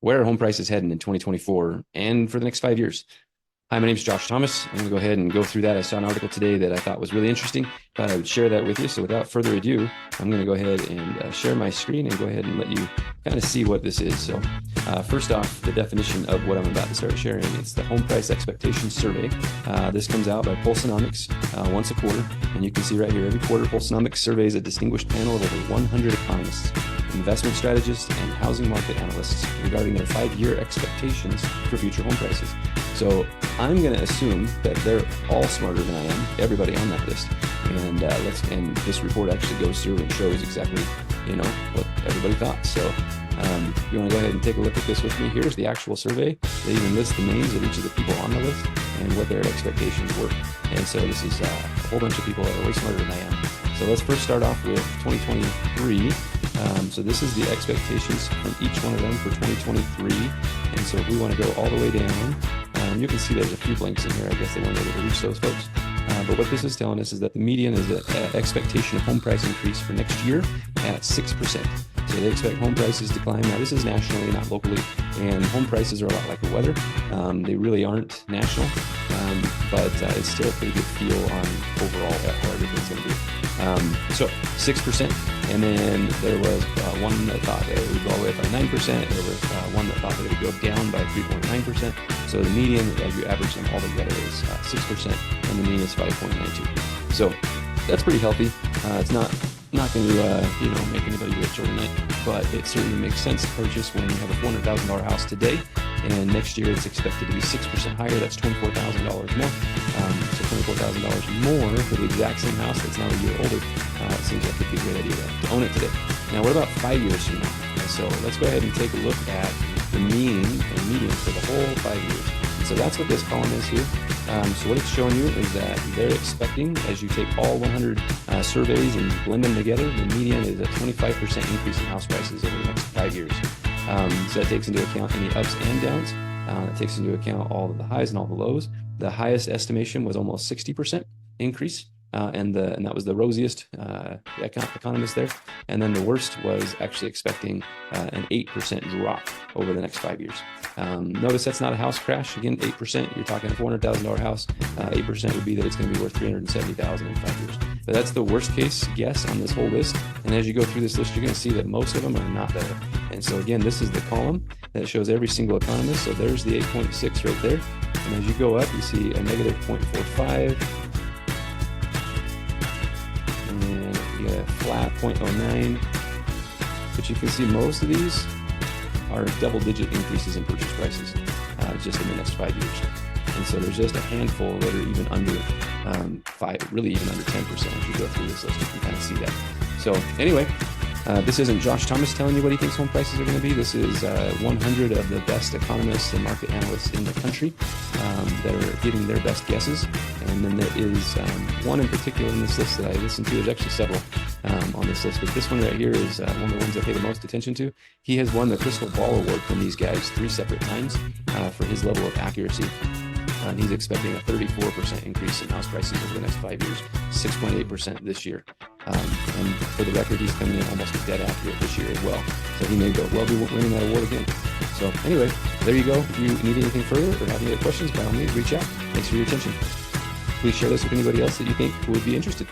where are home prices heading in 2024 and for the next 5 years? Hi, my name is Josh Thomas. I'm going to go ahead and go through that. I saw an article today that I thought was really interesting. Thought I would share that with you. So without further ado, I'm going to go ahead and share my screen and go ahead and let you kind of see what this is. So first off, the definition of what I'm about to start sharing. It's the Home Price Expectation Survey. This comes out by Pulsenomics once a quarter. And you can see right here, every quarter, Pulsenomics surveys a distinguished panel of over 100 economists, investment strategists, and housing market analysts regarding their 5-year expectations for future home prices. So I'm going to assume that they're all smarter than I am, everybody on that list. And and this report actually goes through and shows exactly, what everybody thought. So if you want to go ahead and take a look at this with me, here's the actual survey. They even list the names of each of the people on the list and what their expectations were. And so this is a whole bunch of people that are way smarter than I am. So let's first start off with 2023. So this is the expectations from each one of them for 2023. And so if we want to go all the way down, you can see there's a few blanks in here. I guess they weren't able to reach those folks. But what this is telling us is that the median is an expectation of home price increase for next year at 6%. So they expect home prices to climb. Now this is nationally, not locally, and home prices are a lot like the weather. They really aren't national, but it's still a pretty good feel on overall how everything's going to be. So 6%, and then there was one that thought it would go all the way up by 9%. There was one that thought that it would go down by 3.9%. So the median, as you average them all together, is 6%, and the mean is 5.92. So that's pretty healthy. It's not going to make anybody rich overnight, but it certainly makes sense to purchase when you have a $400,000 house today, and next year it's expected to be 6% higher. That's $24,000 more. So $24,000 more for the exact same house that's now a year older. It seems like it'd be a great idea to own it today. Now, what about 5 years from now? So let's go ahead and take a look at the mean and median for the whole 5 years. So that's what this column is here. So what it's showing you is that they're expecting, as you take all 100 surveys and blend them together, the median is a 25% increase in house prices over the next 5 years. So that takes into account any ups and downs. It takes into account all of the highs and all the lows. The highest estimation was almost 60% increase. And that was the rosiest economist there. And then the worst was actually expecting an 8% drop over the next 5 years. Notice that's not a house crash. Again, 8%, you're talking a $400,000 house. 8% would be that it's going to be worth $370,000 in 5 years. But that's the worst case guess on this whole list. And as you go through this list, you're going to see that most of them are not there. And so again, this is the column that shows every single economist. So there's the 8.6 right there. And as you go up, you see a negative 0.45. Flat 0.09, but you can see most of these are double-digit increases in purchase prices just in the next 5 years. And so there's just a handful that are even under 5, really even under 10% as you go through this list. You can kind of see that. So anyway, this isn't Josh Thomas telling you what he thinks home prices are going to be. This is 100 of the best economists and market analysts in the country that are giving their best guesses. And then there is one in particular in this list that I listened to. There's actually several on this list, but this one right here is one of the ones I pay the most attention to. He has won the Crystal Ball Award from these guys 3 separate times for his level of accuracy. And he's expecting a 34% increase in house prices over the next 5 years, 6.8% this year. And for the record, he's coming in almost dead accurate this year as well. So he may well be winning that award again. So anyway, there you go. If you need anything further or have any other questions, by all means, reach out. Thanks for your attention. Please share this with anybody else that you think would be interested.